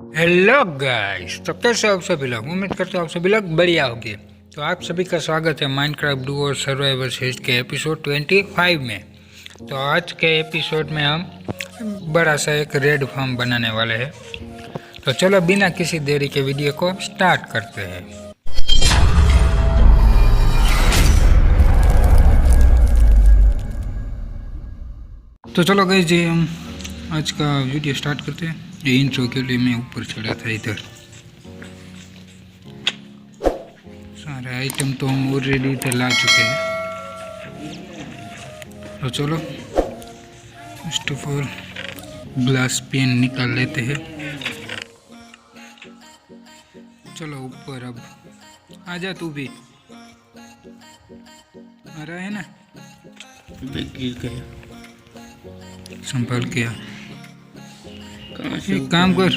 Hello guys, तो कैसे हो आप सभी लोग। उम्मीद करते हो आप सभी लोग बढ़िया होंगे। तो आप सभी का स्वागत है माइनक्राफ्ट डुओ सर्वाइवल सीरीज के एपिसोड 25 में। तो आज के एपिसोड में हम बड़ा सा एक रेड फार्म बनाने वाले हैं। तो चलो बिना किसी देरी के वीडियो को स्टार्ट करते हैं। तो चलो गाइस जी, हम आज का वीडियो स्टार्ट करते हैं। ये इंट्रो के लिए मैं ऊपर चढ़ा था इधर। सारे आइटम तो हम ऑलरेडी इधर ला चुके हैं। तो चलो first of all glass pen निकाल लेते हैं। चलो ऊपर, अब आजा तू भी। आ रहा है ना? गिर गया। संभाल के आ। कहाँ से एक काम कर,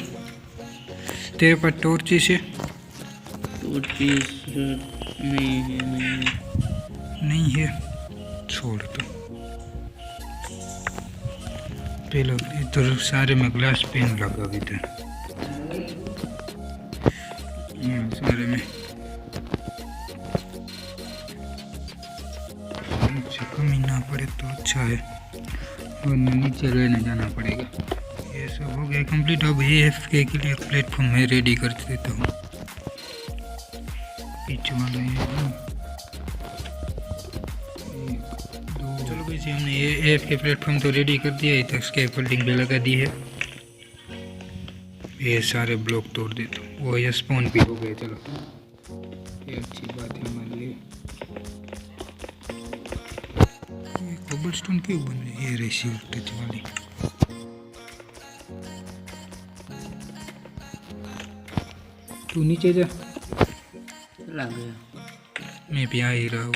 तेरे पास टॉर्चिस है? टॉर्चिस नहीं है। नहीं है, छोड़ दो। पहले इधर सारे में ग्लास पेन लगा इधर सारे में। अच्छा, कमी ना पड़े तो अच्छा है, वरना नीचे रहने जाना पड़ेगा। ये सब हो गया कंप्लीट। अब AFK के लिए एक प्लेटफॉर्म मैं रेडी कर देता हूँ। पीछे वाला चलो भाई जी, हमने AFK प्लेटफॉर्म तो रेडी कर दिया है। इधर स्कैफोल्डिंग भी लगा दी है। ये सारे ब्लॉक तोड़ देता हूँ। वो ये स्पॉन भी हो गए। चलो, ये अच्छी बात है हमारे लिए। ये कोबलस्टोन क्यों बन रही है? ये रेसिव टच वाली। तू नीचे जा, चला गया। मैं भी आ ही रहा हूँ।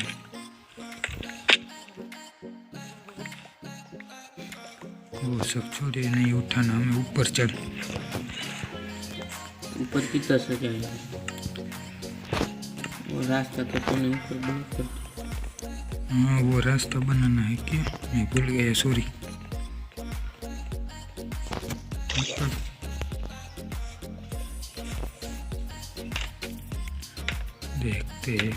वो सब छोड़े, नहीं उठाना, हमें ऊपर चढ़। ऊपर की तरफ से जाएंगे। वो रास्ता तो नहीं ऊपर ब्लॉक कर। हाँ, वो रास्ता बनाना है क्या? मैं भूल गया, सॉरी। देखते हैं।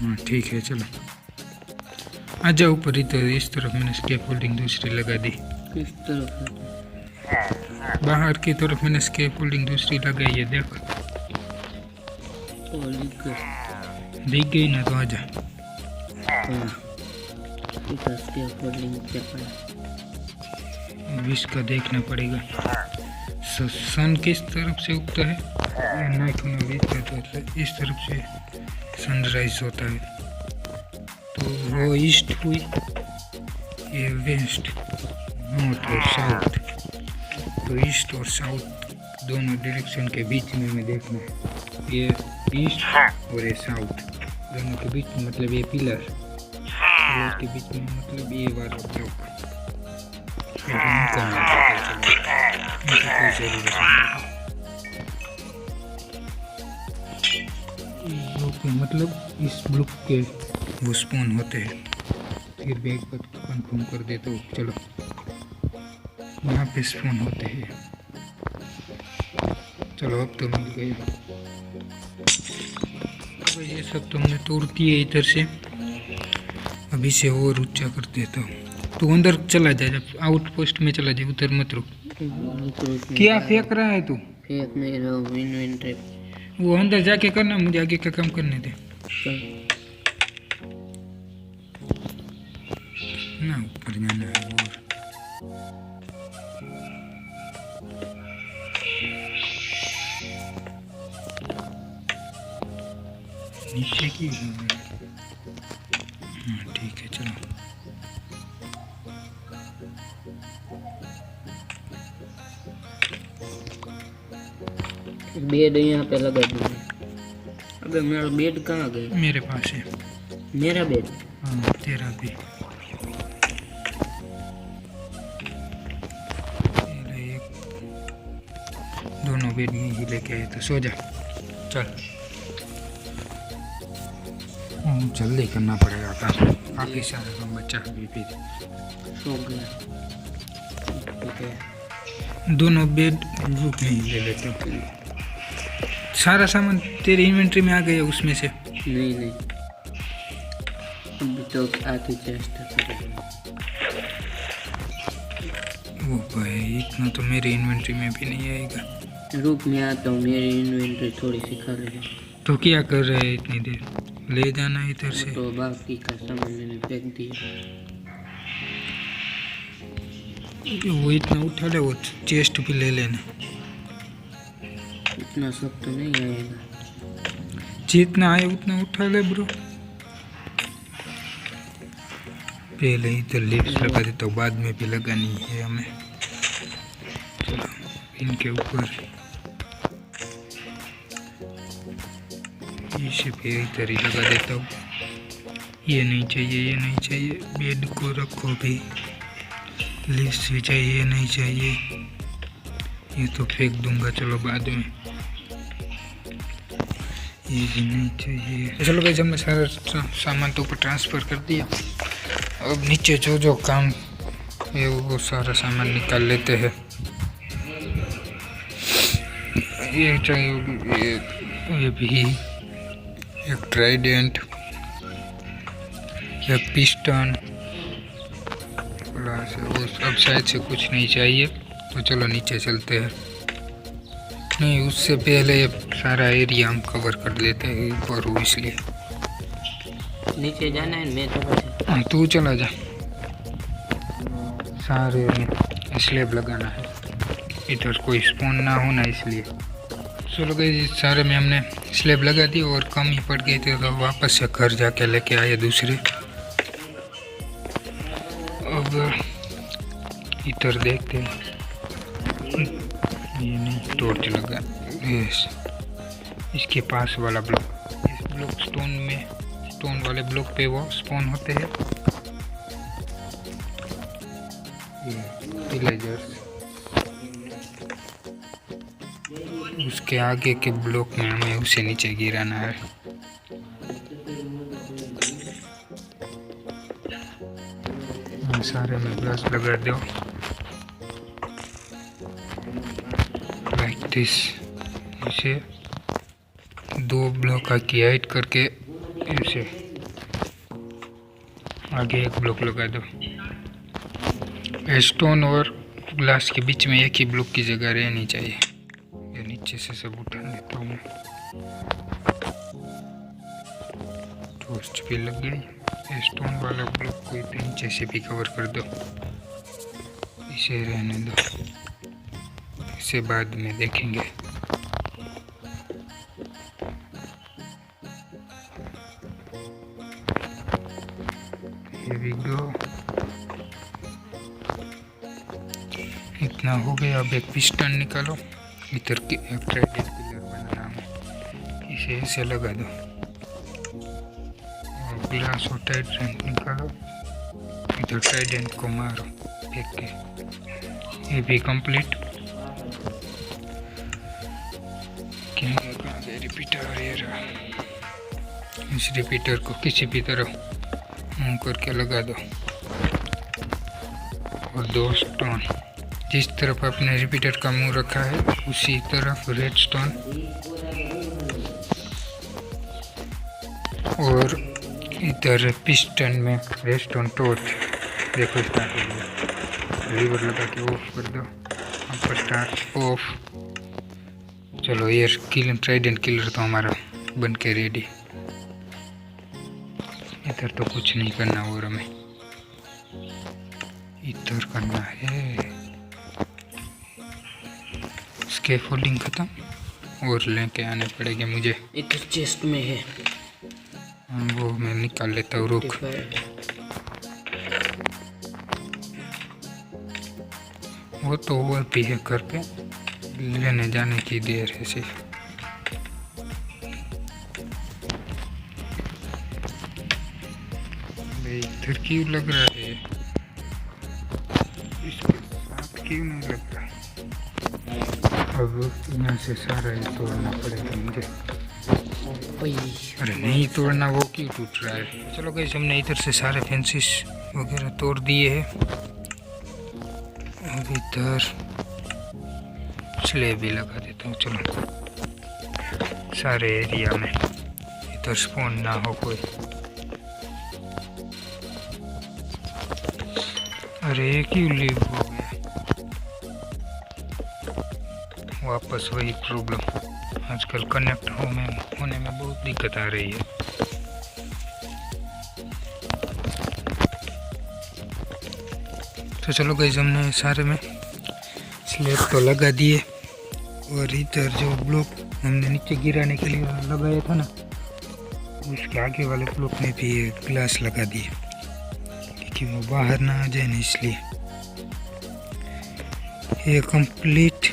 हाँ ठीक है, चलो आ जाओ ऊपर। इधर इस तरफ मैंने स्कैफोल्डिंग दूसरी लगा दी। किस तरफ है? बाहर की तरफ मैंने स्कैफोल्डिंग दूसरी लगाई है, देखो। और लिख दिख गई ना? तो आजा। इसके फोल्डिंग क्या पड़ा? इसका देखना पड़ेगा। सन किस तरफ से उगता है? इस तरफ से सनराइज होता है। तो वो ईस्ट हुई, ये वेस्ट, नॉर्थ और साउथ। तो ईस्ट और साउथ दोनों डायरेक्शन के बीच में हमें देखना है। ये ईस्ट और ये साउथ दोनों के बीच में, मतलब ये पिलर के बीच में, मतलब ये वाला ब्लॉक। मतलब इस ब्लॉक के वो स्पॉन होते हैं। फिर भी एक बार कंफर्म कर देता हूँ। चलो, यहाँ पे स्पॉन होते हैं। चलो, अब तो मिल गए। अब ये सब तुमने तोड़ दिए इधर से। अभी से और ऊंचा कर देता हूँ। तू अंदर चला जा, जब आउटपोस्ट में चला जाए, उधर मत रुक। क्या फेंक रहा है तू? फेंक नहीं रहा हूँ, इन्वेंटरी। वो अंदर जाके करना, मुझे आगे का काम करने दे ना। ऊपर जाना है और नीचे की। हाँ ठीक है, चलो। बेड यहाँ पे लगा दिया। अबे मेरा बेड कहाँ गया? मेरे पास है मेरा बेड। हाँ, तेरा भी। एक दोनों बेड में ही लेके आए, तो सो जा। चल, जल्दी करना पड़ेगा काम। काफ़ी सारा काम बच्चा भी फिर सो गया। ठीक है। दोनों बेड रुक नहीं ले लेते हो। सारा सामान तेरी इन्वेंट्री में आ गया उसमें से? नहीं अभी तो आधी चेस्ट है। वो भाई इतना तो मेरी इन्वेंट्री में भी नहीं आएगा। रुक मैं आता हूँ, मेरी इन्वेंट्री थोड़ी सी खाली है। तो क्या कर रहे हैं इतनी देर? ले जाना इधर से। तो बाकी का सामान मैंने फेंक दिया। वो इतना उठा ले, वो चेस्ट भी ले लेना। इतना सब तो नहीं आएगा। जितना आए उतना उठा ले ब्रो। पहले इधर लिफ्ट लगा देता हूँ, बाद में भी लगानी है हमें। चलो इनके ऊपर इसे भी इधर ही लगा देता हूँ। ये नहीं चाहिए, ये नहीं चाहिए। बेड को रखो भी। लिफ्ट भी चाहिए, ये नहीं चाहिए। ये तो फेंक दूंगा, चलो बाद में। ये भी नहीं चाहिए। चलो भाई, हमने सारा सामान तो ऊपर ट्रांसफ़र कर दिया। अब नीचे जो जो काम है वो सारा सामान निकाल लेते हैं। ये चाहिए, ये भी एक ट्राइडेंट, एक पिस्टन। अब शायद से कुछ नहीं चाहिए, तो चलो नीचे चलते हैं। नहीं, उससे पहले सारा एरिया हम कवर कर लेते हैं ऊपर हूँ इसलिए। नीचे जाना है, मैं तो हाँ तू चला जा। सारे में स्लैब लगाना है, इधर कोई स्पॉन ना होना इसलिए। चलो गई, सारे में हमने स्लैब लगा दी और कम ही पड़ गई थी, तो वापस से घर जाके लेके आए दूसरे। अब इधर देखते हैं। ये नहीं, टॉर्च लगा। यस, इसके पास वाला ब्लॉक, इस ब्लॉक स्टोन वाले ब्लॉक पे वो स्पॉन होते हैं। विलेजर्स, उसके आगे के ब्लॉक में हमें उसे नीचे गिराना है। सारे में ग्लास लगा दो लाइक दिस। इसे 2 ब्लॉक की हाइट करके इसे आगे एक ब्लॉक लगा दो। स्टोन और ग्लास के बीच में एक ही ब्लॉक की जगह रहनी चाहिए। ये नीचे से सब उठा लेता हूँ मैं। टॉर्च भी लग गई। स्टोन वाला ब्लॉक को नीचे से भी कवर कर दो। इसे रहने दो, इसे बाद में देखेंगे। Here we go। इतना हो गया। अब एक पिस्टन निकालो। इधर के एक ट्राइडेंट पिलर बनाना है, इसे ऐसे लगा दो। ग्लास और ट्राइडेंट निकालो, इधर ट्राइडेंट को मारो फेंक के। ये भी कंप्लीट। रिपीटर ये रहा। इस रिपीटर को किसी भी तरह मुंह करके लगा दो। और 2 स्टोन, जिस तरफ आपने रिपीटर का मुंह रखा है उसी तरफ रेड स्टोन। और इधर पिस्टन में रेडस्टोन टॉर्च। देखो स्टार्ट हो गया। लीवर लगा के ऑफ कर दो। अपर स्टार्ट ऑफ। चलो ये ट्राइडेंट किलर तो हमारा बन के रेडी। इधर तो कुछ नहीं करना और हमें इधर करना है। स्कैफोल्डिंग खत्म और लेके आने पड़ेंगे मुझे। इधर चेस्ट में है, वो मैं निकाल लेता हूँ। रुक, वो तो वो भी है घर पे, लेने जाने की देर है सिर्फ। इधर क्यों लग रहा है? इसके साथ क्यों नहीं लग रहा है? अब यहाँ से सारा ये तोड़ना पड़ेगा मुझे। अरे नहीं तोड़ना, वो क्यों टूट रहा है? चलो गाइस, हमने इधर से सारे फेंसिस वगैरह तोड़ दिए हैं। अब इधर स्लेब भी लगा देता हूँ। चलो, सारे एरिया में इधर स्पॉन ना हो कोई। अरे क्यों लीव हो गया? वापस वही प्रॉब्लम। आजकल कनेक्ट होने में बहुत दिक्कत आ रही है। तो चलो गाइस, हमने सारे में स्लेब तो लगा दिए, और इधर जो ब्लॉक हमने नीचे गिराने के लिए लगाया था ना, उसके आगे वाले ब्लॉक में भी ये ग्लास लगा दिए, क्योंकि वो बाहर ना आ जाए ना, इसलिए। ये कंप्लीट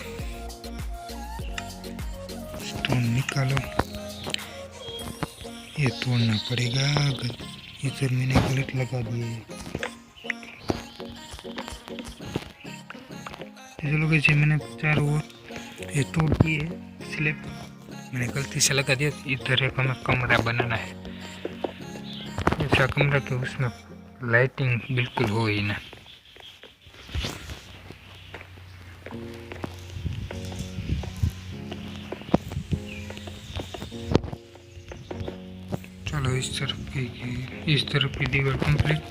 स्टोन निकालो, ये तोड़ना पड़ेगा। इधर मैंने गलत लगा दिए। चलो कैसे मैंने चारों ओर ये तोड़ दिए स्लेब, मैंने गलती से लगा दिया। इधर एक हमें कमरा बनाना है, ऐसा कमरा कि उसमें लाइटिंग बिल्कुल हो ही ना। चलो, इस तरफ की दीवार कंप्लीट,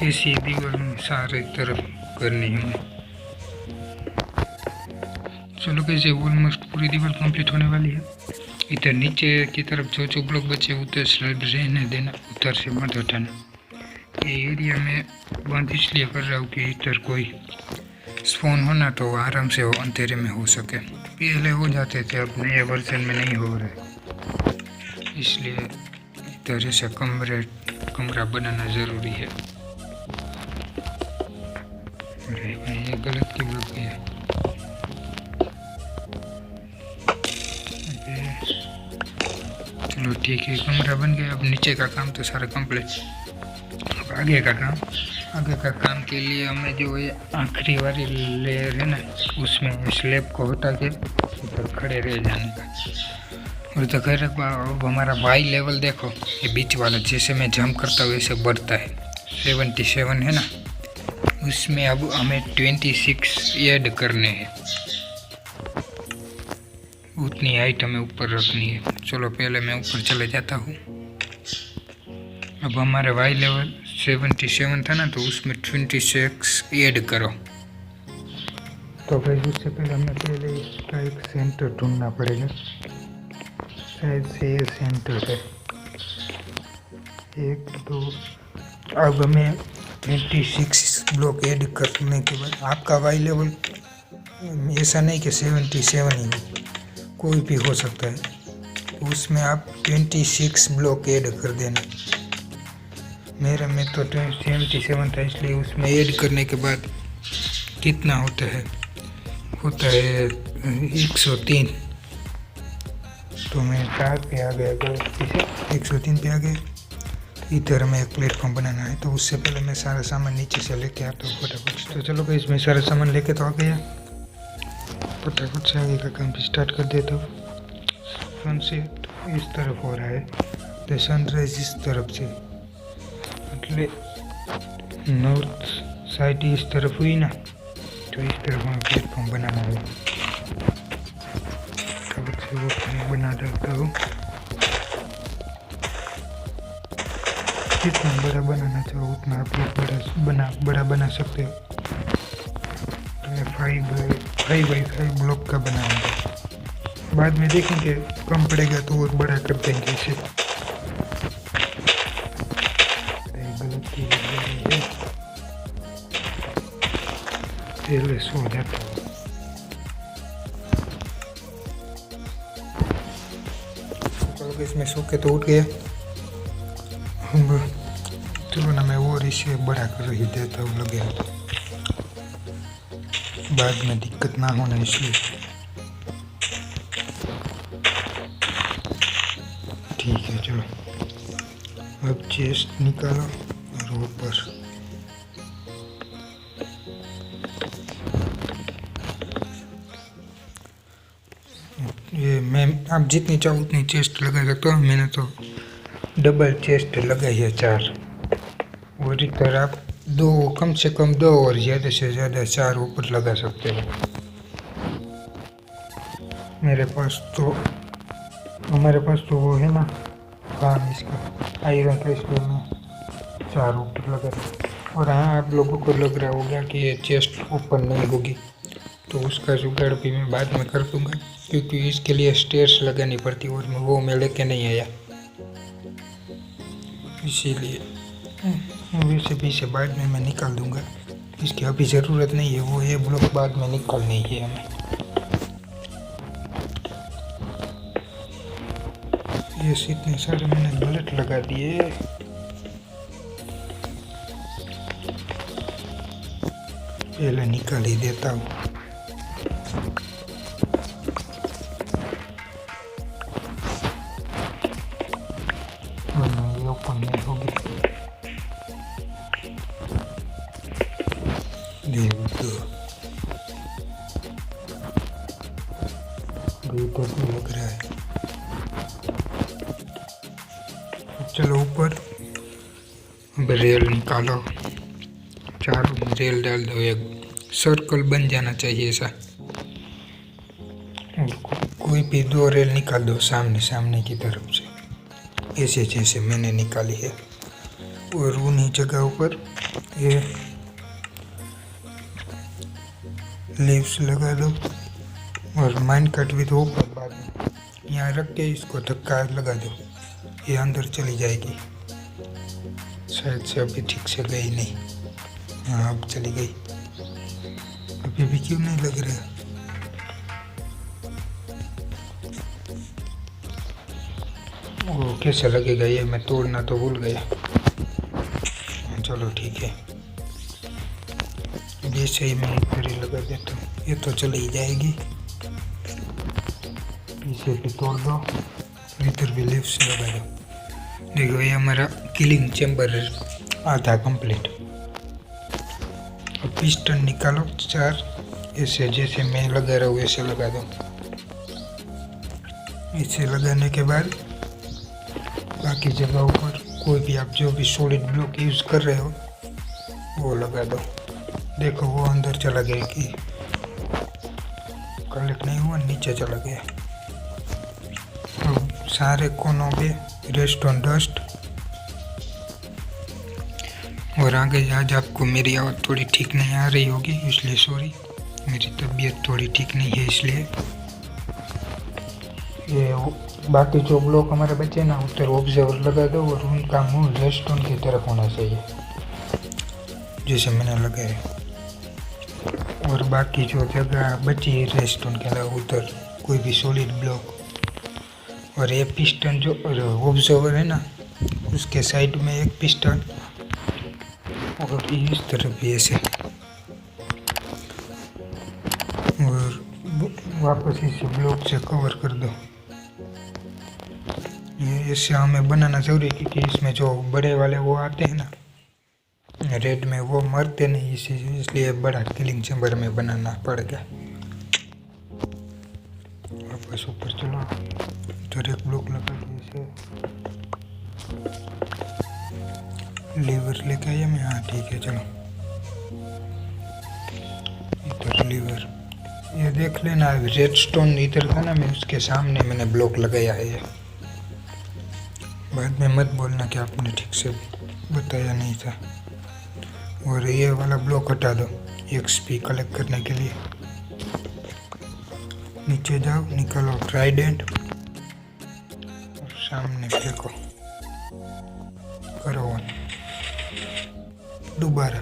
ऐसी दीवार में सारे तरफ करनी है। चलो कैसे ऑलमोस्ट पूरी दीवार कंप्लीट होने वाली है। इधर नीचे की तरफ जो ब्लॉक बचे उधर स्लैब रहने देना, उधर से मत हटाना। ये एरिया में बंद इसलिए कर रहा हूँ कि इधर कोई स्पॉन होना तो आराम से अंधेरे में हो सके। पहले हो जाते थे, अब नए वर्जन में नहीं हो रहे, इसलिए इधर ऐसा कमरा बनाना ज़रूरी है। अरे ये गलत क्यों लग गया? चलो ठीक है, कमरा बन गया। अब नीचे का काम तो सारा कंप्लीट। अब आगे का काम के लिए हमें जो ये आखिरी वाली लेयर है ना, उसमें स्लैब को हटा के ऊपर खड़े रह जाने का। और तो खैर, अब हमारा वाई लेवल देखो, ये बीच वाला जैसे मैं जंप करता हूँ वैसे बढ़ता है। 77 है ना, उसमें अब हमें 26 ऐड करने हैं। उतनी हाइट हमें ऊपर रखनी है। चलो पहले मैं ऊपर चले जाता हूँ। अब हमारे वाई लेवल 77 था ना, तो उसमें 26 ऐड करो। तो भाई उससे पहले हमें पहले इसका एक सेंटर ढूंढना पड़ेगा। शायद से ये सेंटर है, 1 2। अब हमें 26 ब्लॉक ऐड करने के बाद आपका वाई लेवल ऐसा नहीं कि 77 ही, कोई भी हो सकता है, उसमें आप 26 ब्लॉक ऐड कर देना। मेरा में तो 77 था, इसलिए उसमें ऐड करने के बाद कितना होता है 103। तो मैं 4 पे आ गया, 103 पे आ गया। इधर में एक प्लेटफॉर्म बनाना है, तो उससे पहले मैं सारा सामान नीचे से लेके आता हूँ फटाफट। तो चलो भाई, इसमें सारा सामान लेके तो आ गया, फटाफट से आगे का काम स्टार्ट कर देता हूँ। सनसेट इस तरफ हो रहा है, तो सनराइज इस तरफ से, मतलब नॉर्थ साइड इस तरफ हुई ना, तो इस तरफ हमें प्लेटफॉर्म बनाना है। फटाफट से वो बना देता हूँ। जितना बड़ा बनाना चाहो उतना आप लोग बड़ा बना सकते हो। मैं 5x5 ब्लॉक का बनाऊंगा, बाद में देखेंगे कम पड़ेगा तो और बड़ा कर देंगे इसे। गलती है, पहले सो जाता हूँ। इसमें सो के तो उठ गया। चलो ना, मैं और इसे बड़ा कर ही देता हूँ, लगे बाद में दिक्कत ना होना, इसलिए। ठीक है, चलो अब चेस्ट निकालो और ऊपर ये मैं आप जितनी चाहो उतनी चेस्ट लगा सकते हो। मैंने तो डबल चेस्ट लगाई है 4, और इधर आप 2, कम से कम 2 और ज़्यादा से ज़्यादा 4 ऊपर लगा सकते हो। मेरे पास तो हमारे पास तो वो है ना काम इसका आयरन का, इसलिए मैं 4 ऊपर लगा रहा। और हाँ, आप लोगों को लग रहा होगा कि ये चेस्ट ओपन नहीं होगी, तो उसका जुगाड़ भी मैं बाद में कर दूंगा, क्योंकि इसके लिए स्टेयर्स लगानी पड़ती और वो मैं लेके नहीं आया, इसीलिए वैसे भी इसे बाद में मैं निकाल दूंगा, इसकी अभी ज़रूरत नहीं है। वो ये ब्लॉक बाद में निकालनी है हमें। ये इतने सारे मैंने बुलेट लगा दिए। पहले निकाल ही देता हूँ। ये ओपन नहीं होगी। तो लग रहा है। चलो ऊपर, अब रेल निकालो, 4 रेल डाल दो, एक सर्कल बन जाना चाहिए ऐसा, और कोई भी 2 रेल निकाल दो सामने सामने की तरफ से, ऐसे जैसे मैंने निकाली है। और उन्हीं जगहों पर ये लीव्स लगा दो, और माइन कट भी दो ऊपर बाद में। यहाँ रख के इसको धक्का लगा दो, ये अंदर चली जाएगी। शायद से अभी ठीक से गई नहीं। हाँ, अब चली गई। अभी भी क्यों नहीं लग रहा? वो कैसे लगेगा ये मैं तोड़ना तो भूल गया। चलो ठीक है, जैसे ही मैं इधर ही लगा देता हूँ, ये तो चली जाएगी। इसे भी तोड़ दो, इधर भी लिफ्ट से लगा दो। देखो ये हमारा किलिंग चैम्बर आधा कंप्लीट। अब पिस्टन निकालो 4, ऐसे जैसे मैं लगा रहा हूँ ऐसे लगा दो। इसे लगाने के बाद बाकी जगहों पर कोई भी आप जो भी सॉलिड ब्लॉक यूज़ कर रहे हो वो लगा दो। देखो वो अंदर चला गया कि कलेक्ट नहीं हुआ, नीचे चला गया। तो सारे कोनों पे रेस्ट ऑन डस्ट। और आगे आज आपको मेरी आवाज़ थोड़ी ठीक नहीं आ रही होगी, इसलिए सॉरी, मेरी तबीयत थोड़ी ठीक नहीं है इसलिए। ये बाकी जो ब्लॉक हमारे बचे ना उधर ऑब्जर्वर लगा दो, और उनका मुंह रेस्टोरेंट की तरफ होना चाहिए जैसे मैंने लगाया। और बाकी जो जगह बची है रेस्टोरेंट के अलावा उधर कोई भी सॉलिड ब्लॉक। और ये पिस्टन जो ऑब्जर्वर है ना उसके साइड में एक पिस्टन, और इस तरफ भी ऐसे, और वापस इसे ब्लॉक से कवर कर दो। ये ऐसे हमें बनाना जरूरी है, क्योंकि इसमें जो बड़े वाले वो आते हैं ना रेड में, वो मरते नहीं, इसलिए बड़ा किलिंग चैम्बर में बनाना पड़ेगा। वापस ऊपर चलो, इधर एक ब्लॉक लगा के लीवर लेके आया मैं। हाँ ठीक है, चलो इधर लीवर, ये देख लेना रेडस्टोन इधर था ना, मैं उसके सामने मैंने ब्लॉक लगाया है। ये बाद में मत बोलना कि आपने ठीक से बताया नहीं था। और ये वाला ब्लॉक हटा दो एक्सपी कलेक्ट करने के लिए। नीचे जाओ, निकालो ट्राइडेंट और सामने फेंको, करो ऑन दोबारा।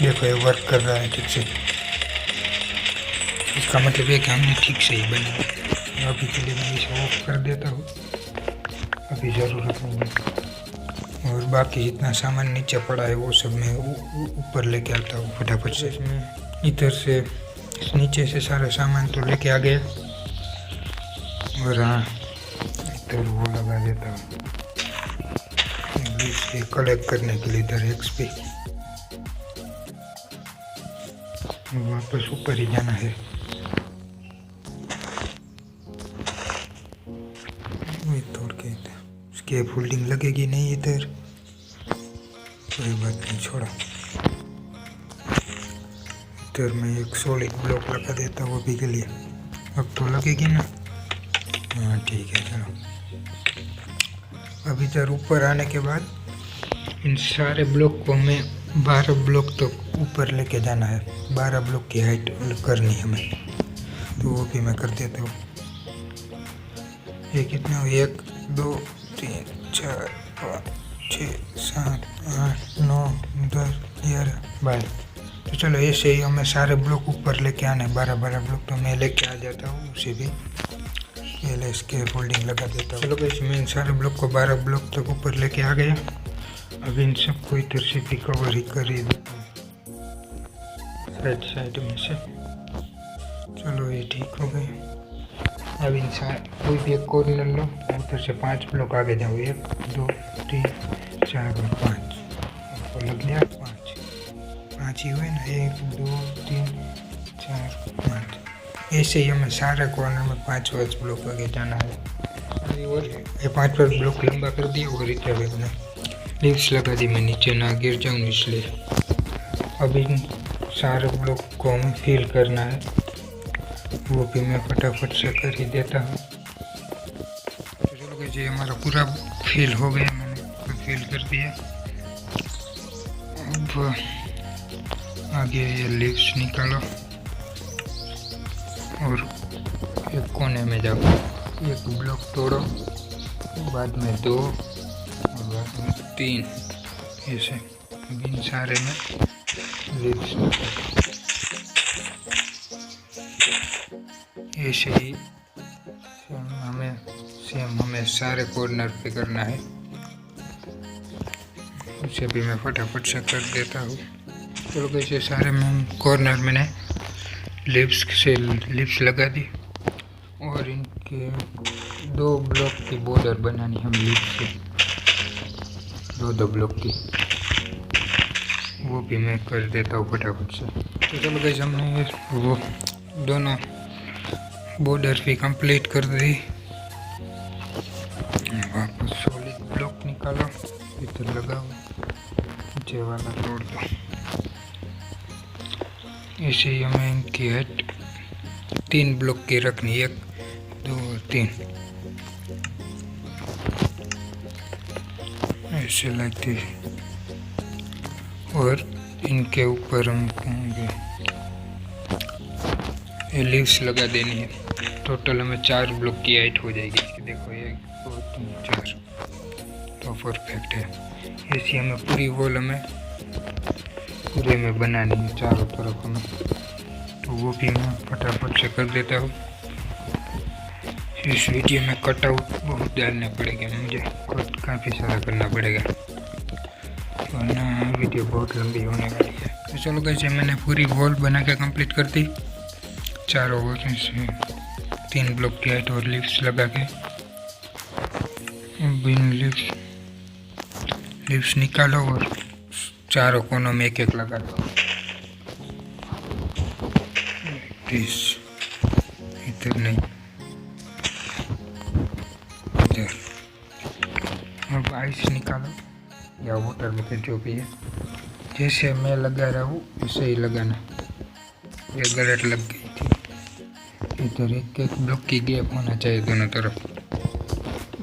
देखो ये वर्क कर रहा है ठीक से, इसका मतलब है कि हमने ठीक से ही बनाया। अभी के लिए मैं इसे ऑफ कर देता हूँ, अभी ज़रूरत नहीं है। और बाकी जितना सामान नीचे पड़ा है वो सब मैं ऊपर लेके आता हूँ फटाफट से। इधर से नीचे से सारा सामान तो लेके आ गया। और हाँ, इधर वो लगा देता हूँ इसे कलेक्ट करने के लिए। इधर एक्सपी वापस ऊपर ही जाना है। तोड़ के उसके फोल्डिंग लगेगी नहीं इधर, कोई बात नहीं, छोड़ो। इधर मैं एक सॉलिड ब्लॉक लगा देता हूँ अभी के लिए। अब तो लगेगी ना। हाँ ठीक है चलो। अब इधर ऊपर आने के बाद इन सारे ब्लॉक को हमें 12 ब्लॉक तक ऊपर लेके जाना है। 12 ब्लॉक की हाइट करनी है हमें, तो वो भी मैं कर देता हूँ। ये कितने हो, 1 2 3 4 5 6 7 8 9 10 11 12। तो चलो ऐसे ही हमें सारे ब्लॉक ऊपर लेके आने। 12 ब्लॉक तो मैं लेके आ जाता हूँ, उसे भी पहले इसके फोल्डिंग लगा देता हूँ। चलो गाइस मैं इन सारे ब्लॉक को 12 ब्लॉक तक ऊपर लेके आ गया। अब इन सबको इधर से भी कवर ही कर ही देता हूँ साइड में से। चलो ये ठीक हो गए। अब इन कोई भी एक कॉर्नर लो, उधर से 5 ब्लॉक आगे जाओ। 1 2 3 4 और 5 और लग गया 5 ही हुए ना। 1 2 3 4 5। ऐसे ही हमें सारे कॉर्नर में 5 ब्लॉक आगे जाना है। और ये 5 ब्लॉक लंबा कर दिया और इधर हमने लिप्स लगा दी। मैं नीचे ना गिर जाऊँ इसलिए। अब इन सारे ब्लॉक को हमें फिल करना है, वो भी मैं फटाफट से कर ही देता हूँ। तो चलो गाइस ये हमारा पूरा फिल हो गया, मैंने फिल कर दिया। अब आगे ये लिप्स निकालो और एक कोने में जाओ। एक ब्लॉक तोड़ो, बाद में 2 और बाद में 3 ऐसे। इन सारे में लिप्स ऐसे ही सेम हमें सारे कॉर्नर पे करना है। उसे भी मैं फटाफट से कर देता हूँ। चलो कैसे सारे कॉर्नर मैंने लिप्स लगा दी और इनके 2 ब्लॉक की बॉर्डर बनानी हम लिप्स से। 2 ब्लॉक की, वो भी मैं कर देता हूँ फटाफट से। तो चलो गाइस हमने वो दोनों बॉर्डर भी कंप्लीट कर दी। वापस सॉलिड ब्लॉक निकालो, इधर लगाओ, नीचे वाला तोड़ दो। ऐसे ही हमें इनकी हाइट 3 ब्लॉक की रखनी। 1 2 और 3 ऐसे लगती। और इनके ऊपर हम ये लिप्स लगा देनी है। टोटल हमें 4 ब्लॉक की हाइट हो जाएगी। देखो 1 2 3 4 तो परफेक्ट है। ऐसी हमें पूरी वॉल हमें पूरे में बनानी है चारों तरफ हमें। तो वो भी मैं फटाफट से कर देता हूँ। इस वीडियो में कटआउट बहुत डालने पड़ेगा मुझे, काफ़ी सारा करना पड़ेगा वरना वीडियो बहुत लंबी होने वाली है। तो चलो कैसे मैंने पूरी वॉल बना के कंप्लीट कर दी। चारों वॉल से 3 ब्लॉक की हाइट और लिप्स लगा के। लिप्स निकालो और चारों कोनों में 1 लगा दो। इधर नहीं, इधर। अब आइस निकालो या वाटर में जो भी है, जैसे मैं लगा रहा हूँ वैसे ही लगाना। ये गलत लग गई थी। इधर 1 ब्लॉक की गैप होना चाहिए दोनों तरफ,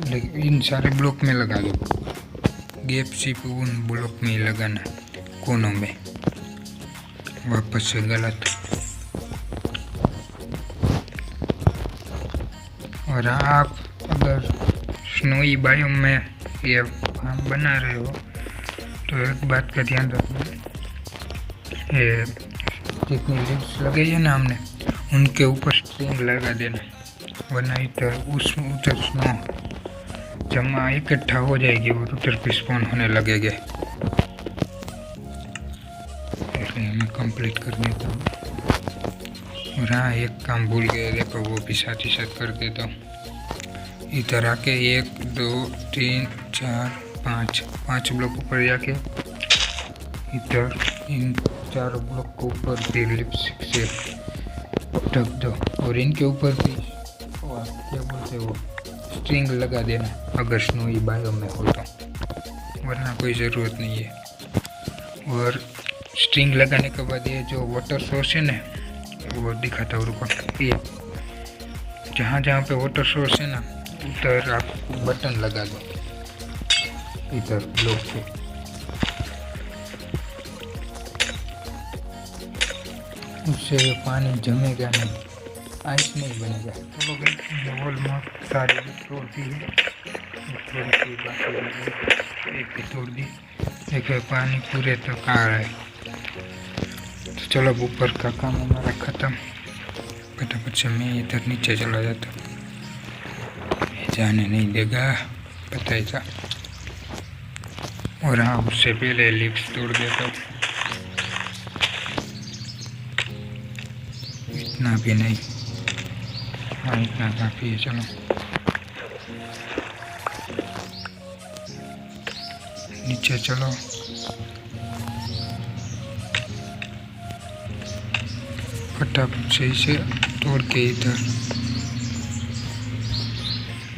लेकिन इन सारे ब्लॉक में लगा दो। गैप सिर्फ उन ब्लॉक में ही लगाना, कोनों में। वापस से गलत। और आप अगर स्नोई बायोम में ये फार्म बना रहे हो तो एक बात का ध्यान रखना, ये जितनी लिप्स लगे है ना हमने उनके ऊपर स्ट्रिंग लगा देना, वरना इधर उधर स्नो जमा इकट्ठा हो जाएगी और उधर पे स्पॉन होने लगेगा। मैं कंप्लीट कर देता हूँ। और हाँ एक काम भूल गया, देखो वो भी साथ ही साथ कर देता हूँ। इधर आके 1 2 3 4 5 ब्लॉक ऊपर जाके इधर इन 4 ब्लॉक को ऊपर भी लिप्स से ढक दो और इनके ऊपर भी क्या बोलते वो स्ट्रिंग लगा देना अगर स्नोई बायोम में हो तो, वरना कोई ज़रूरत नहीं है। और स्ट्रिंग लगाने के बाद ये जो वाटर सोर्स है ना वो दिखाता हूँ, रुको। जहाँ जहाँ पे वाटर सोर्स है ना, उधर आप बटन लगा दो, इधर ब्लॉक पे। उससे पानी जमेगा नहीं, आइस नहीं बनेगा। चलो भाई, ऑलमोस्ट सारी तोड़ दी है, थोड़ी सी बाकी रह गई, एक भी तोड़ दी। देखो पानी पूरे तक आ रहा है। तो चलो ऊपर का काम हमारा ख़त्म। फटाफट से मैं इधर नीचे चला जाता हूँ, जाने नहीं देगा, पता ही था। और हाँ, उससे पहले लिफ्ट तोड़ देता हूँ, इतना भी नहीं, हाँ इतना काफ़ी है। चलो नीचे चलो। फटाफट से इसे तोड़ के इधर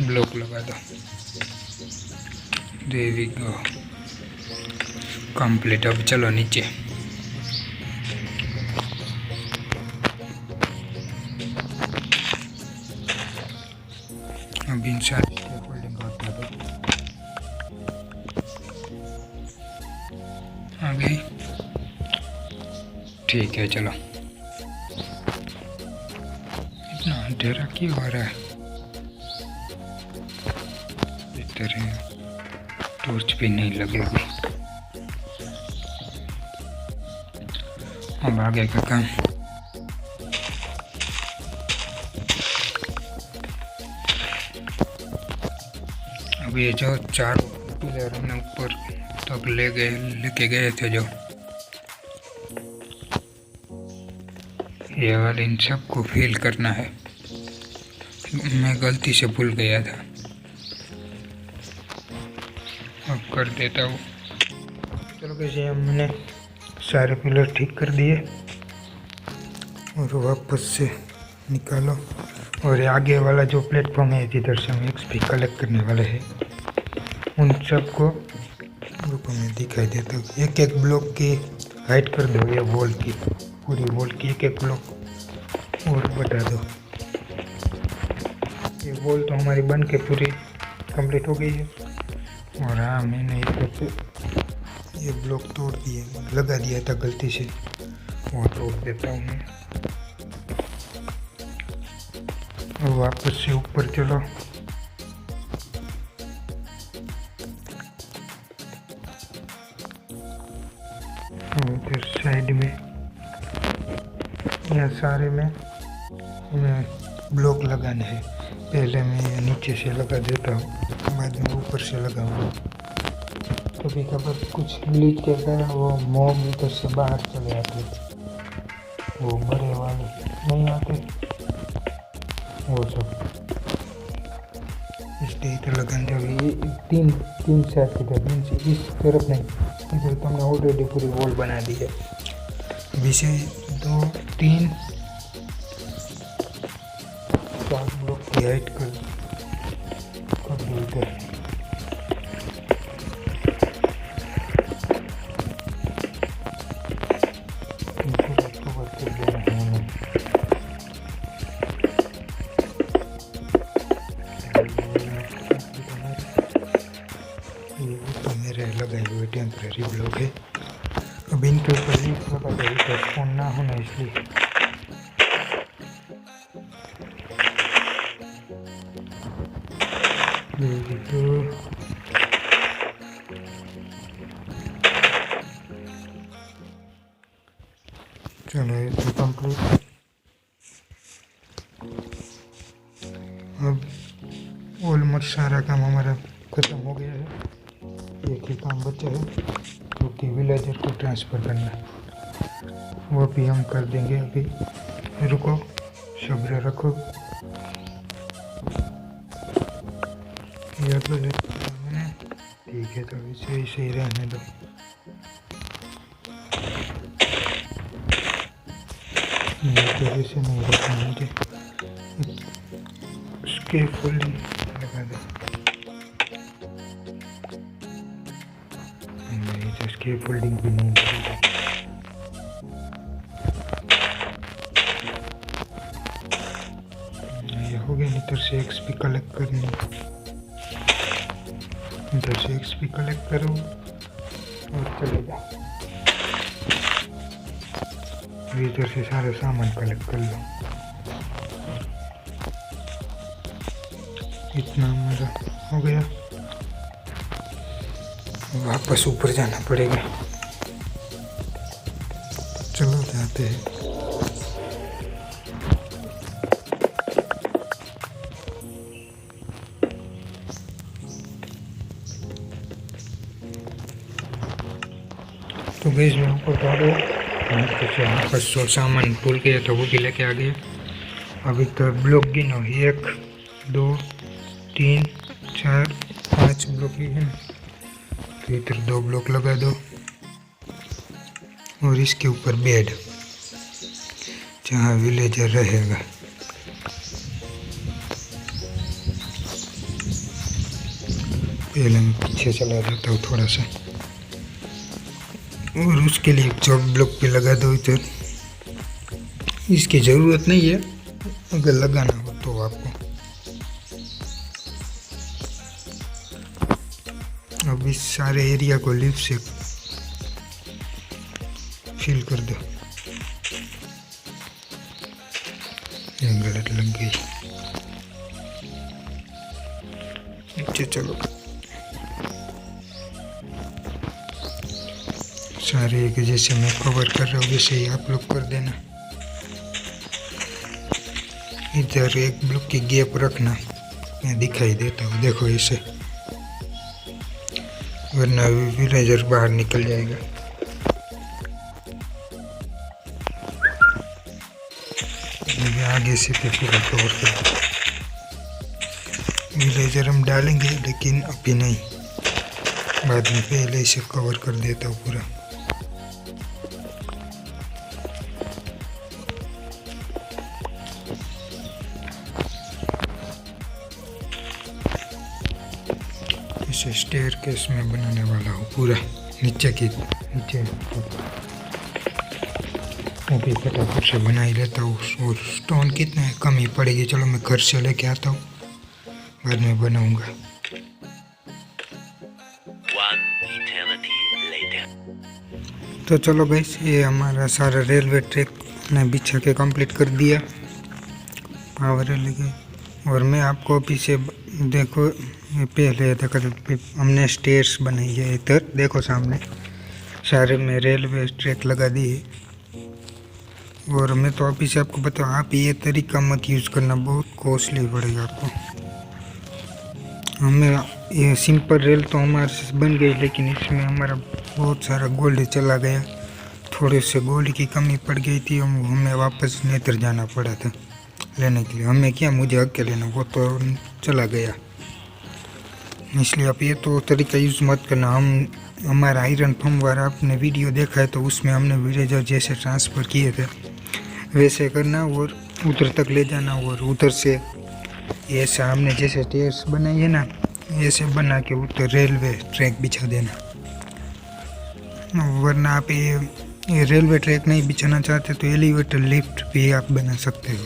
ब्लॉक लगा दो। There we go, complete. अब चलो नीचे। अब इन सारी स्कैफोल्डिंग को हटा दो। आ गई, ठीक है। चलो, इतना अंधेरा क्यों हो रहा है? इधर है, टॉर्च भी नहीं लगेगी। अब आगे का काम। अब ये जो 4 पिलर हमने ऊपर तक लेके गए थे, जो ये वाले, इन सबको फिल करना है। मैं गलती से भूल गया था, अब कर देता हूँ। चलो कैसे, हमने सारे पिलर ठीक कर दिए और वापस से निकालो। और ये आगे वाला जो प्लेटफॉर्म है, जिधर से हम एक्सपी कलेक्ट करने वाले हैं, उन सबको रुको मैं दिखाई देता हूँ। एक एक ब्लॉक की हाइट कर दो, ये वॉल की, पूरी वॉल की एक एक ब्लॉक और बढ़ा दो। ये वॉल तो हमारी बन के पूरी कंप्लीट हो गई है। और हाँ, मैंने इधर से ये ब्लॉक तोड़ दिए, लगा दिया था गलती से, वो तोड़ देता हूँ मैं। और वापस से ऊपर चलो। इधर साइड में यहाँ सारे में हमें ब्लॉक लगाने हैं। पहले मैं नीचे से लगा देता हूँ, बाद में ऊपर से लगाऊंगा। कभी कभार कुछ लीक के कारण वो मोम इधर से बाहर चले आते, वो बड़े वाले नहीं आते, वो सब इसलिए इधर लगाने होगी। तीन साइड की तरफ, इस तरफ नहीं, इधर तो हमने ऑलरेडी पूरी वॉल बना दी है। अभी से 2 3 4 ब्लॉक की हाइट कर दो इधर। लगाए हुए टेम्परेरी ब्लॉक है। अब इनके ऊपर लीक लगा दे, तो फोन ना होना इसलिए। चलो ये तो कंप्लीट। अब ऑलमोस्ट सारा काम हमारा खत्म हो गया है। एक ही काम बचा है, क्योंकि विलेजर को ट्रांसफ़र करना है, वो भी हम कर देंगे अभी। रुको, सब्र रखो। यह तो ठीक है, तो इसे ऐसे ही रहने दो। ऐसे नहीं रखना, मुझे उसके फुली लगा दो। इसके फोल्डिंग भी नहीं लगेगा। ये हो गया। इधर से एक्सपी कलेक्ट करनी है, इधर से एक्सपी कलेक्ट करो और चले जाओ। इधर से सारे सामान कलेक्ट कर लो। इतना हमारा हो गया। वापस ऊपर जाना पड़ेगा। चलो जाते हैं। तो गैस मैं ऊपर जा रहा हूँ। वापस जो सामान भूल गया था वो भी लेके आ गया। अभी तो ब्लॉक गिनो, 1 2 3 4 5 ब्लॉक ही है। तो इधर 2 ब्लॉक लगा दो और इसके ऊपर बेड जहाँ विलेजर रहेगा। पहले मैं पीछे चला जाता हूँ थोड़ा सा और उसके लिए चौक ब्लॉक पे लगा दो इधर। इसकी ज़रूरत नहीं है, अगर लगाना हो तो आपको। अब इस सारे एरिया को लिफ्ट से फिल कर दो। ये गलत लग गई। नीचे चलो। सारे एक जैसे मैं कवर कर रहा हूँ वैसे ही आप लोग कर देना। इधर एक ब्लॉक की गैप रखना, मैं दिखाई देता हूँ, देखो इसे, वरना विलेजर बाहर निकल जाएगा। आगे से तो पूरा कवर कर। विलेजर हम डालेंगे लेकिन अभी नहीं, बाद में पहले इसे कवर कर देता हूँ पूरा। इसे स्टेयर केस में बनाने वाला हूँ पूरा, नीचे अभी फटाफट से बना ही लेता हूँ। और स्टोन कितने कम ही पड़ेगी, चलो मैं घर से लेके आता हूँ, बाद में बनाऊंगा। तो चलो गाइस, ये हमारा सारा रेलवे ट्रैक ने बिछा के कंप्लीट कर दिया, पावर लगे। और मैं आपको अभी से देखो, ये पहले देखो हमने स्टेयर्स बनाई है इधर, देखो सामने सारे में रेलवे ट्रैक लगा दिए। और मैं तो अभी से आपको बताऊँ, आप ये तरीका मत यूज़ करना, बहुत कॉस्टली पड़ेगा आपको। हमें ये सिंपल रेल तो हमारे से बन गई, लेकिन इसमें हमारा बहुत सारा गोल्ड चला गया, थोड़े से गोल्ड की कमी पड़ गई थी। हमें वापस नेतर जाना पड़ा था लेने के लिए। हमें क्या, मुझे अकेले लेना, वो तो चला गया। इसलिए आप ये तो तरीका यूज़ मत करना। हमारा आयरन फॉर्म वाला आपने वीडियो देखा है तो उसमें हमने विलेजर जैसे ट्रांसफ़र किए थे वैसे करना, और उधर तक ले जाना। और उधर से ऐसा हमने जैसे स्टेयर्स बनाई है ना, ऐसे बना के उधर रेलवे ट्रैक बिछा देना। वरना आप ये रेलवे ट्रैक नहीं बिछाना चाहते तो एलिवेटर लिफ्ट भी आप बना सकते हो।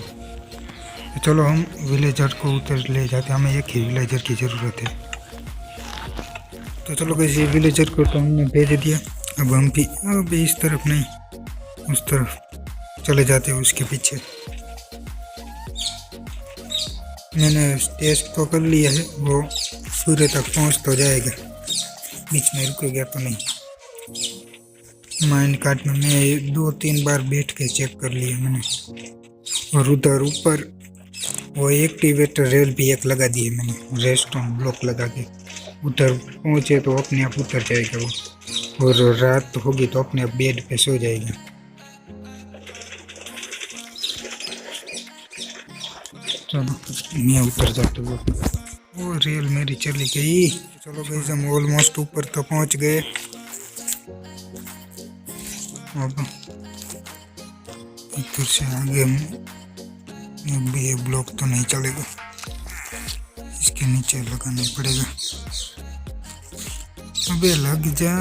तो चलो हम विलेजर को उधर ले जाते हैं, हमें एक ही विलेजर की ज़रूरत है। तो चलो किसी विलेजर को तो हमने भेज दिया। अब हम भी अभी इस तरफ नहीं उस तरफ चले जाते हैं, उसके पीछे। मैंने टेस्ट तो कर लिया है, वो सूर्य तक पहुंच तो जाएगा, बीच में रुकेगा तो नहीं। माइंड कार्ट में मैं 2-3 बार बैठ के चेक कर लिया मैंने। और उधर ऊपर वो एक्टिवेटर रेल भी एक लगा दी है मैंने, रेस्टोरेंट ब्लॉक लगा के। उधर पहुँचे तो अपने आप उतर जाएगा वो, और रात होगी तो अपने आप बेड पे सो जाएगा। चलो मैं उतर जाता हूँ। वो रेल मेरी चली गई। चलो गाइस, हम ऑलमोस्ट ऊपर तो पहुँच गए। अब इधर से आगे ये ब्लॉक तो नहीं चलेगा, इसके नीचे लगाना पड़ेगा। अबे लग जा,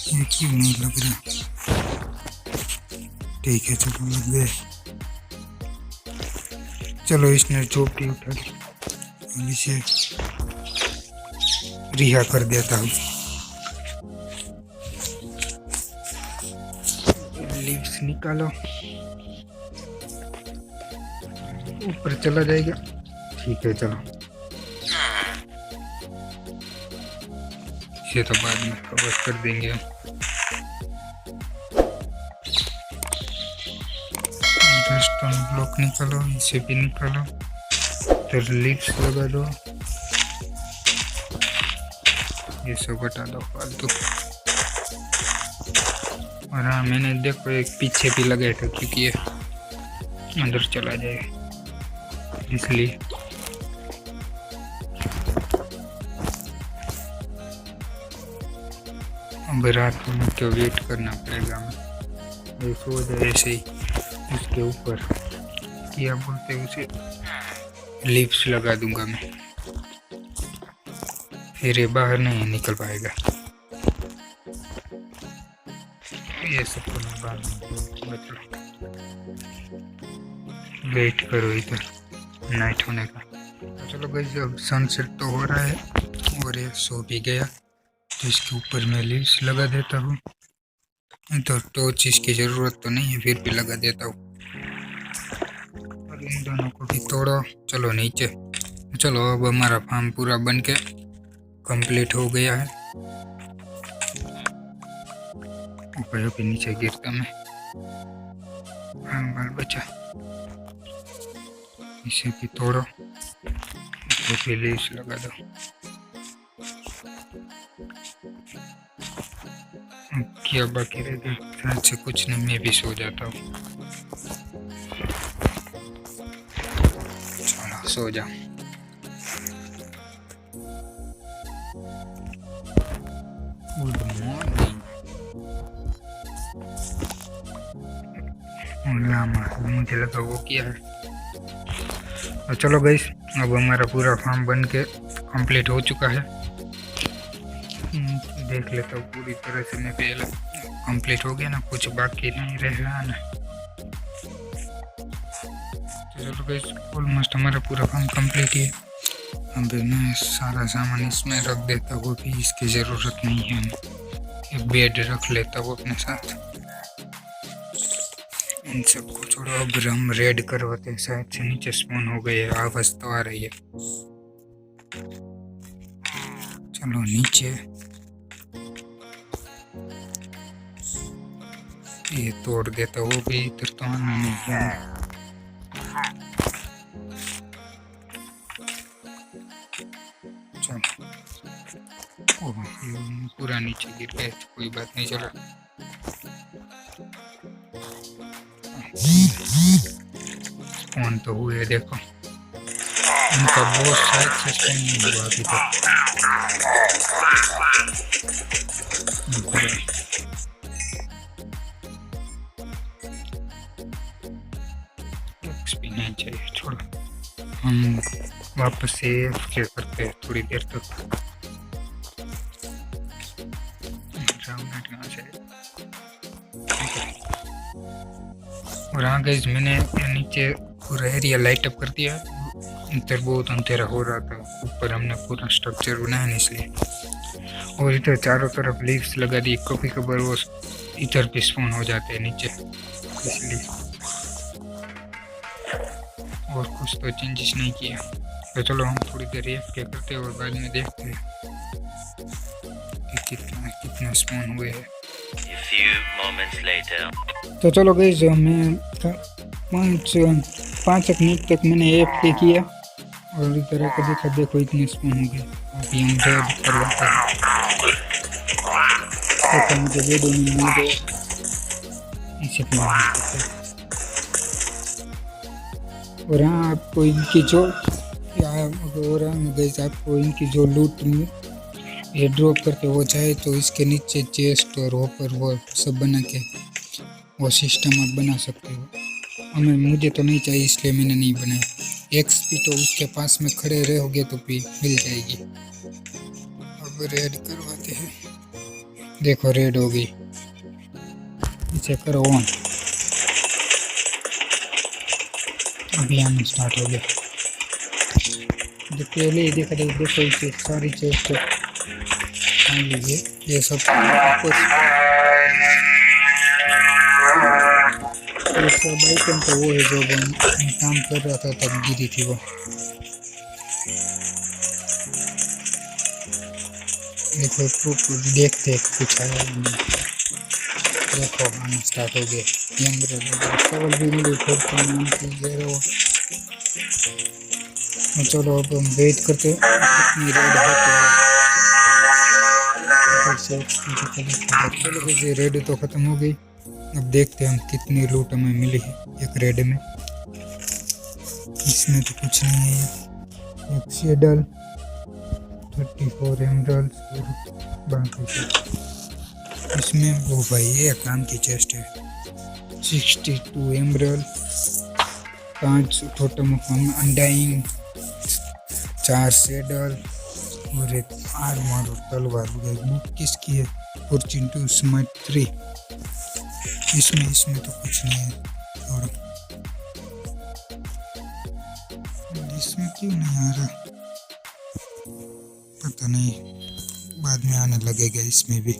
ये क्यों नहीं लग रहा? ठीक है चलो लग गए। चलो इसने चोटी उठा ली, इसे रिहा कर देता हूँ। लीव्स निकालो, ऊपर चला जाएगा। ठीक है चलो, इसे तो बाद में कवर कर देंगे हम। स्टोन ब्लॉक निकालो, इसे भी निकालो, फिर लीव्स लगा दो, ये सब हटा दो फालतू। और हाँ, मैंने देखो एक पीछे भी लगाया था क्योंकि ये अंदर चला जाए इसलिए। अब रात में तो वेट करना पड़ेगा हमें, ये सो जाए ऐसे ही। उसके ऊपर क्या बोलते हैं उसे, लिप्स लगा दूंगा मैं, फिर ये बाहर नहीं निकल पाएगा। ये सब तो मैं बाद में वेट करो इधर नाइट होने का। चलो गाइस, अब सनसेट तो हो रहा है और ये सो भी गया, तो इसके ऊपर मैं लीव्स लगा देता हूँ। तो टॉर्च इसकी ज़रूरत तो नहीं है, फिर भी लगा देता हूँ। और इन दोनों को भी तोड़ो, चलो नीचे। चलो अब हमारा फार्म पूरा बन के कंप्लीट हो गया है। ऊपर अभी नीचे गिरता मैं, हाँ बाल बचा, इसे भी तोड़ो, तो भी लीव्स लगा दो। क्या बाकी रह गया, शायद से कुछ नहीं, मैं भी सो जाता हूँ। चलो सो जाओ। Good morning. मुझे लगा वो किया है। तो चलो गाइस, अब हमारा पूरा फार्म बन के कंप्लीट हो चुका है। देख लेता हूँ पूरी तरह से, मैं पहले कंप्लीट हो गया ना, कुछ बाकी नहीं रह रहा ना। तो चलो गाइस, ऑलमोस्ट हमारा पूरा फार्म कंप्लीट है। अब मैं सारा सामान इसमें रख देता हूँ, भी इसकी ज़रूरत नहीं है। एक बेड रख लेता हूँ अपने साथ। इन सबको छोड़ो, अब हम रेड करवाते हैं। शायद से नीचे स्पॉन हो गए, आवाज़ तो आ रही है। चलो नीचे, ये तोड़ देता, वो भी इधर तो आना नहीं है। चलो, पूरा नीचे गिर गए, कोई बात नहीं। चलो स्पॉन तो हुए, देखो इनका बहुत साइड से स्पॉन नहीं हुआ अभी तक। भी नहीं चाहिए, छोड़ो। हम वापस से क्या करते हैं थोड़ी देर तक। और हाँ गाइस, मैंने नीचे पूरा एरिया लाइट अप कर दिया। इधर बहुत अंधेरा हो रहा था, ऊपर हमने पूरा स्ट्रक्चर बनाया नहीं इसलिए। और इधर चारों तरफ लीव्स लगा दी, कभी कभार वो इधर भी स्पॉन हो जाते हैं नीचे, इसलिए। और कुछ तो चेंजेस नहीं किया। तो चलो हम थोड़ी देर क्या करते हैं और बाद में देखते हैं कि कितने स्पॉन हुए हैं। तो चलो गाइस, मैं 5 मिनट तक मैंने AFK किया और इधर आकर देखा, देखो इतने स्पॉन हो गए। अभी हम रेड करवाते हैं, तो मुझे दे दो, मिल गए इसे। और हाँ, आपको इनकी जो आपको इनकी जो लूट ये ड्रॉप करके वो चाहे तो इसके नीचे चेस्ट और होपर वो सब बना के वो सिस्टम आप बना सकते हो। मुझे तो नहीं चाहिए, इसलिए मैंने नहीं बनाया। XP तो उसके पास में खड़े रहोगे तो भी मिल जाएगी। अब रेड करवाते हैं, देखो रेड हो गई। इसे करो ऑन। अभी आना स्टार्ट हो गया। जो पहले ही देखा था, देखो ये सारी चेस्ट मान लीजिए ये सब ये सब आइटम तो वो है जो हम काम कर रहा था तब गिरी थी वो। देखो देखते कुछ आया नहीं। देखो आना स्टार्ट हो गया। चावल भी मिले चलो अब हम वेट करते हैं कितनी रेड होती है। चलो ये रेड तो ख़त्म हो गई। अब देखते हैं हम कितनी लूट हमें मिली है एक रेड में। इसमें तो कुछ नहीं है। एक शेडल 34 एमरल्ड और बाकी इसमें वो भाई ये काम की चेस्ट है 62 एमरल्ड 5 टोटम अनडाइंग 4 शेडल और एक आर्मर और तलवार वगैरह। बुक किसकी है? Fortune 2 smart 3। इसमें तो कुछ नहीं है। और इसमें क्यों नहीं आ रहा पता नहीं, बाद में आने लगेगा इसमें भी।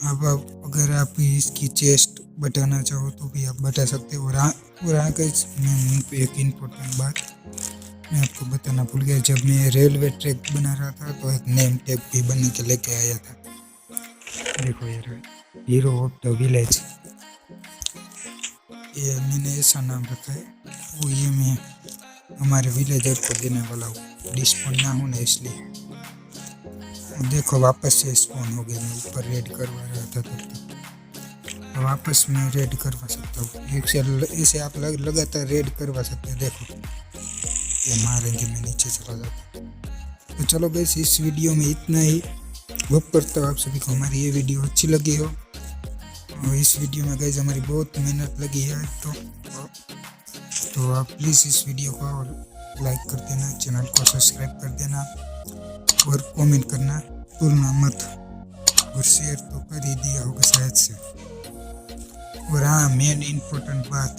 अब अगर आप इसकी चेस्ट बटाना चाहो तो भी आप बता सकते हो। और आगे मैं एक इम्पोर्टेंट बात मैं आपको बताना भूल गया। जब मैं रेलवे ट्रैक बना रहा था तो एक नेम टैग भी बना के लेके आया था। देखो यार, हीरो ऑफ द विलेज, ये मैंने ऐसा नाम रखा है। वो ये मैं हमारे विलेजर को देने वाला हूँ, डिस्पॉन ना हो ना इसलिए। देखो वापस से स्पॉन हो गया। मैं ऊपर रेड करवा रहा था तो वापस मैं रेड करवा सकता हूँ। एक से इसे आप लगातार रेड करवा सकते हैं। देखो ये मारेंगे, मैं नीचे चला जाता। तो चलो गाइस इस वीडियो में इतना ही। होप करता हूँ आप सभी को हमारी ये वीडियो अच्छी लगी हो। और इस वीडियो में गाइस हमारी बहुत मेहनत लगी है तो आप प्लीज़ इस वीडियो को लाइक कर देना, चैनल को सब्सक्राइब कर देना और कमेंट करना भूलना मत। और शेयर तो कर ही दिया होगा शायद से। और हाँ, मेन इम्पोर्टेंट बात,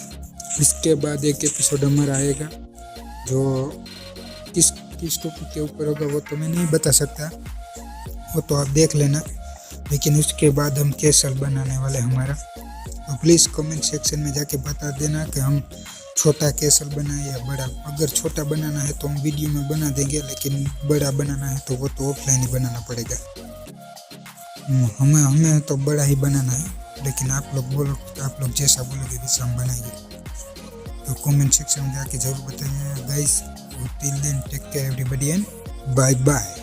इसके बाद एक एपिसोड हमारा आएगा जो किस टॉपिक के ऊपर होगा वो तो मैं नहीं बता सकता, वो तो आप देख लेना। लेकिन उसके बाद हम कैसल बनाने वाले हमारा, तो प्लीज़ कमेंट सेक्शन में जाके बता देना कि हम छोटा कैसल बनाए या बड़ा। अगर छोटा बनाना है तो हम वीडियो में बना देंगे, लेकिन बड़ा बनाना है तो वो तो ऑफलाइन ही बनाना पड़ेगा। हमें तो बड़ा ही बनाना है, लेकिन आप लोग जैसा बोलोगे वैसा हम बनाएंगे। तो कमेंट सेक्शन में जाके जरूर बताइए guys. Till then take care everybody and bye bye.